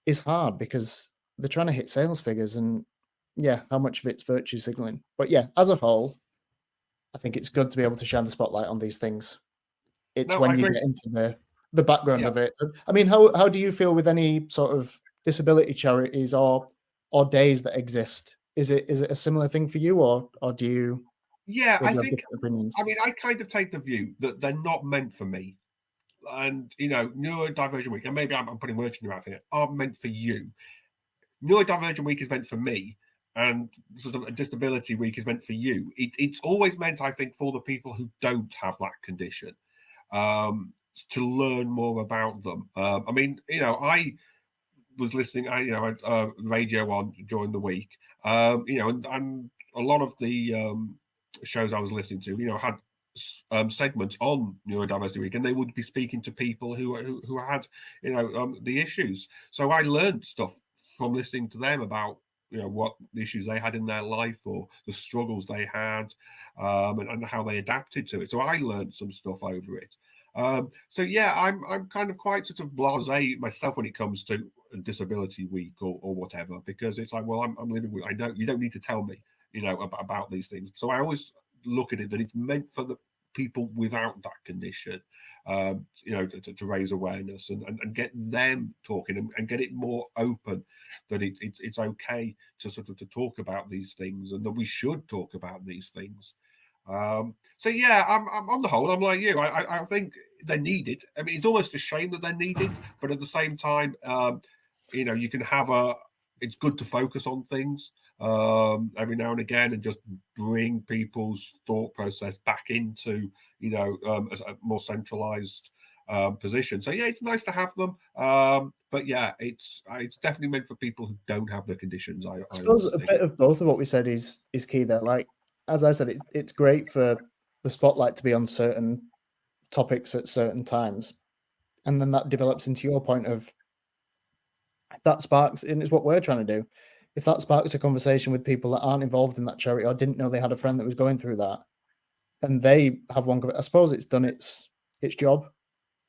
[SPEAKER 2] is hard because they're trying to hit sales figures, and yeah, how much of it's virtue signaling. But yeah, as a whole, I think it's good to be able to shine the spotlight on these things. It's when you get into the background of it. I mean, how do you feel with any sort of disability charities or days that exist? Is it a similar thing for you, or do you?
[SPEAKER 1] Yeah, I think. I mean, I kind of take the view that they're not meant for me, and Neurodivergent Week, and maybe I'm putting words in your mouth here, are meant for you. Neurodivergent Week is meant for me, and sort of a disability week is meant for you. It's always meant, I think, for the people who don't have that condition, to learn more about them. I mean, I was listening. I had radio on during the week. And a lot of the shows I was listening to, had segments on Neurodiversity Week, and they would be speaking to people who had the issues. So I learned stuff from listening to them about what the issues they had in their life or the struggles they had, and how they adapted to it. So I learned some stuff over it. So yeah, I'm kind of quite sort of blasé myself when it comes to Disability Week or whatever, because it's like, well, I'm living with, you don't need to tell me about these things. So I always look at it that it's meant for the people without that condition, to raise awareness and get them talking and get it more open, that it's okay to sort of to talk about these things, and that we should talk about these things. So yeah, I'm on the whole, I'm like you. I think they're needed. I mean, it's almost a shame that they're needed, but at the same time, you can have it's good to focus on things every now and again, and just bring people's thought process back into a more centralized position. So yeah, it's nice to have them, but yeah, it's definitely meant for people who don't have the conditions. I
[SPEAKER 2] suppose a bit of both of what we said is key there. Like, as I said, it's great for the spotlight to be on certain topics at certain times, and then that develops into your point of that sparks, and it's what we're trying to do. If that sparks a conversation with people that aren't involved in that charity or didn't know they had a friend that was going through that, and they have one, I suppose it's done its job.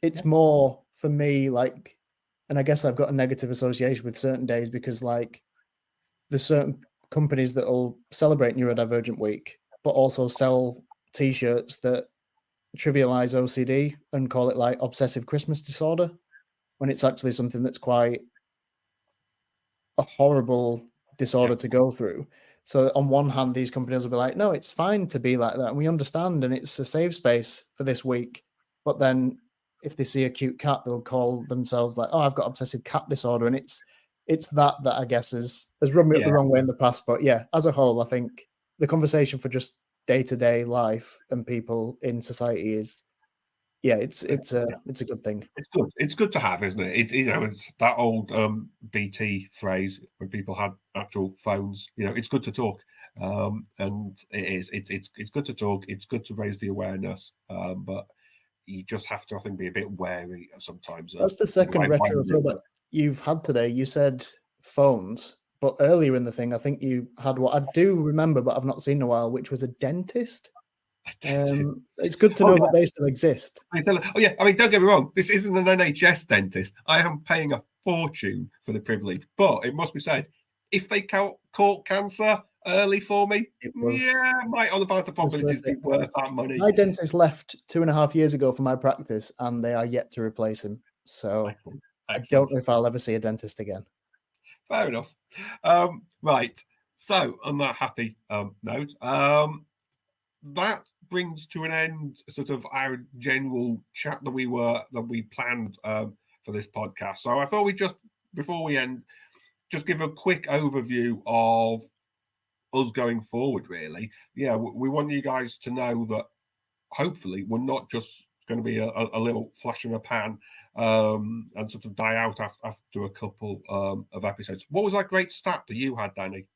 [SPEAKER 2] It's more for me like, and I guess I've got a negative association with certain days, because like there's certain companies that will celebrate Neurodivergent Week, but also sell T-shirts that trivialize OCD and call it like obsessive Christmas disorder, when it's actually something that's quite a horrible disorder to go through. So on one hand, these companies will be like, no, it's fine to be like that, and we understand, and it's a safe space for this week. But then if they see a cute cat, they'll call themselves like, oh, I've got obsessive cat disorder. And it's that I guess has rubbed me up the wrong way in the past. But yeah, as a whole, I think the conversation for just day-to-day life and people in society is yeah, it's a good thing.
[SPEAKER 1] It's good. It's good to have, isn't it? It's that old BT phrase when people had actual phones. It's good to talk, and it is. It's good to talk. It's good to raise the awareness, but you just have to, I think, be a bit wary sometimes.
[SPEAKER 2] That's the second retro throwback you've had today. You said phones, but earlier in the thing, I think you had what I do remember, but I've not seen in a while, which was a dentist. It's good to know that they still exist.
[SPEAKER 1] Oh yeah, I mean, don't get me wrong. This isn't an NHS dentist. I am paying a fortune for the privilege, but it must be said, if they caught cancer early for me, might on the balance of probabilities be worth that money.
[SPEAKER 2] My dentist left 2.5 years ago for my practice, and they are yet to replace him. So Excellent. I don't know if I'll ever see a dentist again.
[SPEAKER 1] Fair enough. Right. So on that happy note, that brings to an end sort of our general chat that we planned for this podcast. So I thought we'd just, before we end, just give a quick overview of us going forward, really. Yeah, we want you guys to know that hopefully we're not just going to be a little flash in a pan and sort of die out after a couple of episodes. What was that great stat that you had, Danny?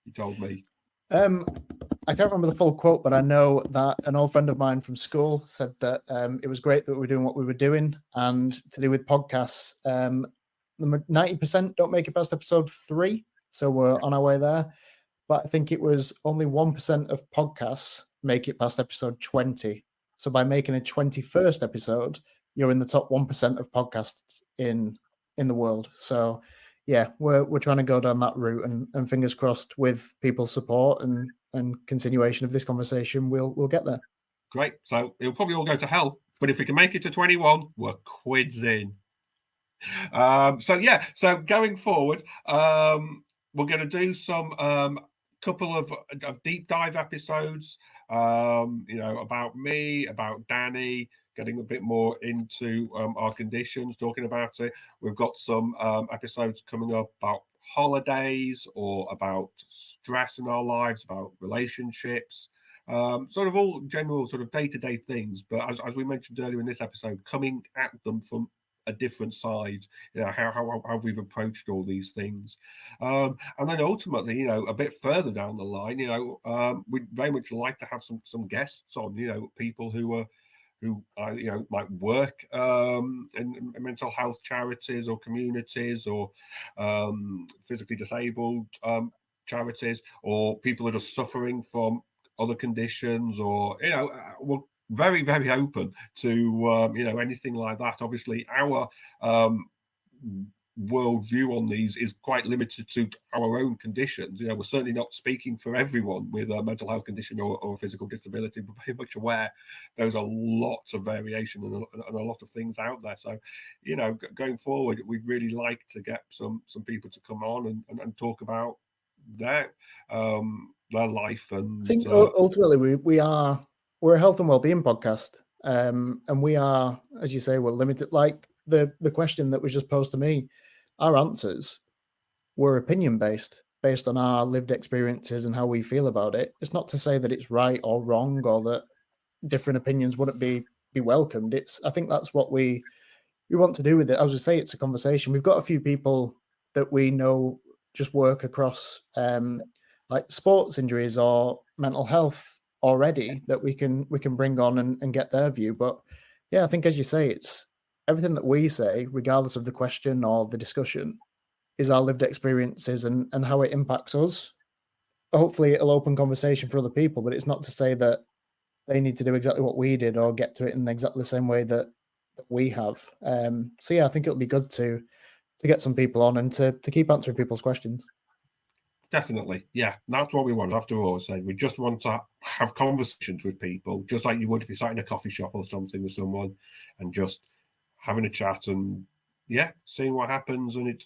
[SPEAKER 1] You told me.
[SPEAKER 2] I can't remember the full quote, but I know that an old friend of mine from school said that it was great that we were doing what we were doing, and to do with podcasts, 90% don't make it past episode 3, so we're on our way there. But I think it was only 1% of podcasts make it past episode 20. So by making a 21st episode, you're in the top 1% of podcasts in the world. So yeah, we're trying to go down that route, and fingers crossed with people's support and continuation of this conversation, we'll get there.
[SPEAKER 1] Great. So it'll probably all go to hell, but if we can make it to 21, we're quids in. So going forward, we're going to do some couple of deep dive episodes, about me, about Danny, getting a bit more into our conditions, talking about it. We've got some episodes coming up about holidays or about stress in our lives, about relationships, sort of all general sort of day-to-day things. But as we mentioned earlier in this episode, coming at them from a different side, how we've approached all these things, and then ultimately, a bit further down the line, we'd very much like to have some guests on, people who might work in mental health charities or communities, or physically disabled charities, or people that are suffering from other conditions, or we're very, very open to anything like that. Obviously, our worldview on these is quite limited to our own conditions. We're certainly not speaking for everyone with a mental health condition or a physical disability. We're very much aware there's a lot of variation and a lot of things out there. So, going forward, we'd really like to get some people to come on and talk about their life. And
[SPEAKER 2] I think ultimately we're a health and wellbeing podcast, and we are, as you say, we're limited. Like the question that was just posed to me, our answers were opinion based on our lived experiences and how we feel about it. It's not to say that it's right or wrong, or that different opinions wouldn't be welcomed. I think that's what we want to do with it. I was just say it's a conversation. We've got a few people that we know just work across like sports injuries or mental health already, that we can bring on and get their view. But yeah, I think, as you say, it's everything that we say, regardless of the question or the discussion, is our lived experiences and how it impacts us. Hopefully it'll open conversation for other people, but it's not to say that they need to do exactly what we did or get to it in exactly the same way that we have. So yeah, I think it'll be good to get some people on and to keep answering people's questions.
[SPEAKER 1] Definitely. Yeah, that's what we want. After all, we just want to have conversations with people, just like you would if you sat in a coffee shop or something with someone, and just having a chat and seeing what happens. And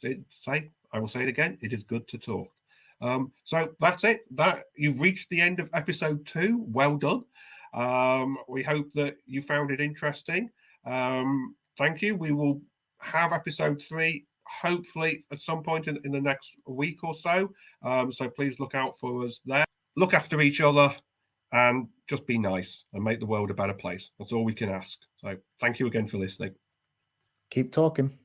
[SPEAKER 1] I will say it again, it is good to talk. So that's it. That you've reached the end of episode 2. Well done. We hope that you found it interesting. Thank you. We will have episode 3 hopefully at some point in the next week or so. So please look out for us there. Look after each other, and just be nice and make the world a better place. That's all we can ask. So thank you again for listening.
[SPEAKER 2] Keep talking.